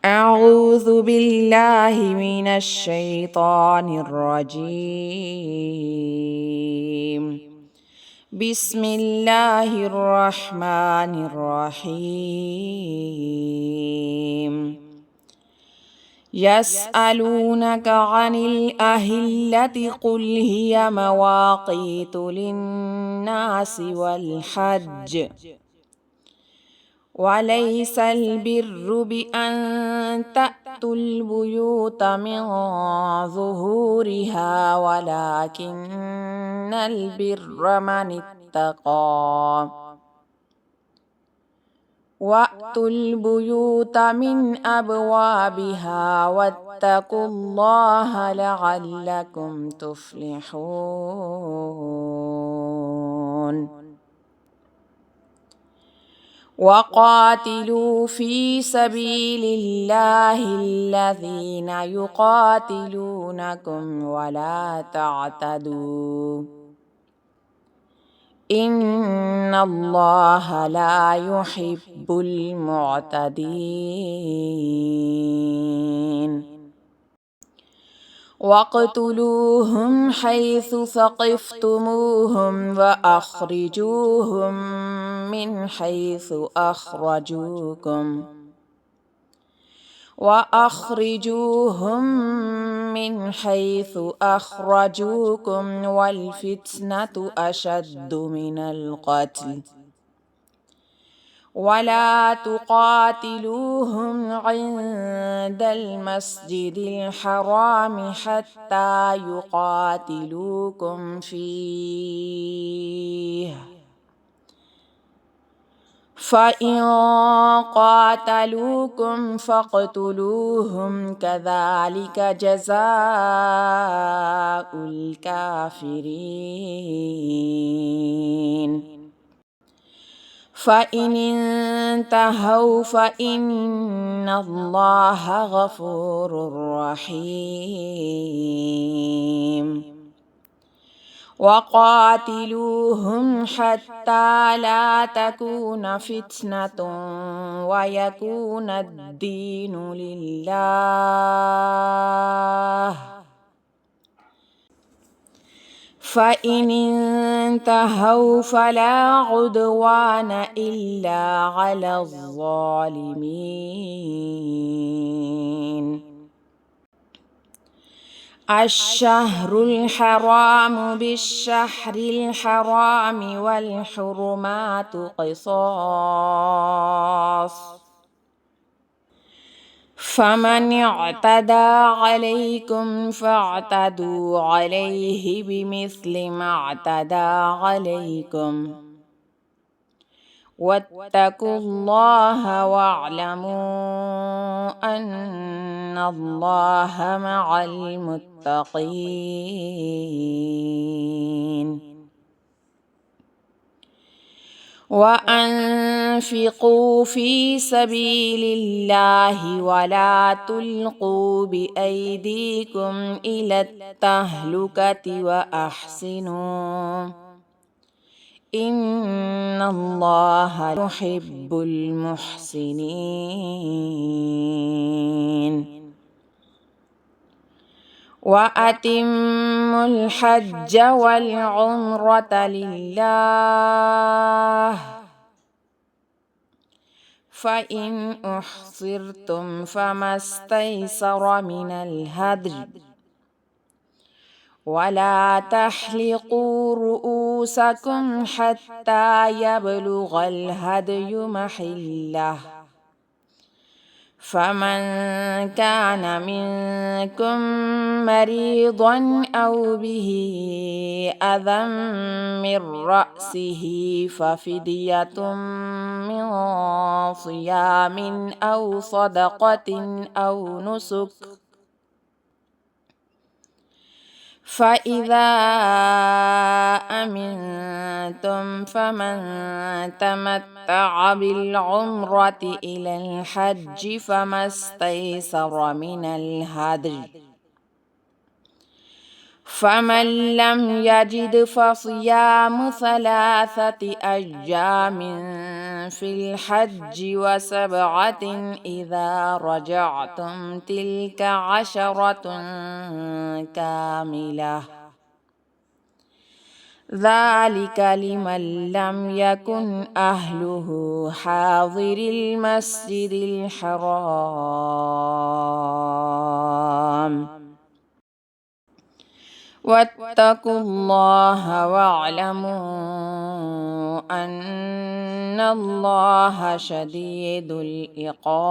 أعوذ بالله من الشيطان الرجيم. بسم الله الرحمن الرحيم. يسألونك عن الأهلة قل هي مواقيت للناس والحج وليس البر بأن تأتوا البيوت من ظهورها ولكن البر من اتقى وأتوا البيوت من أبوابها واتقوا الله لعلكم تفلحون. وقاتلوا في سبيل الله الذين يقاتلونكم ولا تعتدوا إن الله لا يحب المعتدين. واقتلوهم حيث ثقفتموهم وأخرجوهم من حيث أخرجوكم والفتنة أشد من القتل ولا تقاتلوهم عند المسجد الحرام حتى يقاتلوكم فيه فإن قاتلوكم فاقتلوهم كذلك جزاء الكافرين. فإن انتهوا فإن الله غفور رحيم. وقاتلوهم حتى لا تكون فتنة ويكون الدين لله فإن انتهوا فلا عدوان إلا على الظالمين. الشهر الحرام بالشهر الحرام والحرمات قصاص فمن اعتدى عليكم فاعتدوا عليه بمثل ما اعتدى عليكم واتقوا الله واعلموا أن الله مع المتقين. وأنفقوا في سبيل الله ولا تلقوا بأيديكم إلى التهلكة وأحسنوا إن الله يحب المحسنين. وأتموا الحج والعمرة لله فإن أحصرتم فما استيسر من الهدي ولا تحلقوا رؤوسكم حتى يبلغ الهدي محله فمن كان منكم مريضا أو به أذى من رأسه ففدية من صيام أو صدقة أو نسك فإذا أمنتم فمن تمتع بالعمرة إلى الحج فما استيسر من الهدي فمن لم يجد فصيام 3 أيام في الحج و7 إذا رجعتم تلك 10 كاملة ذلك لمن لم يكن أهله حاضر المسجد الحرام واتقوا الله واعلموا أن الله شديد العقاب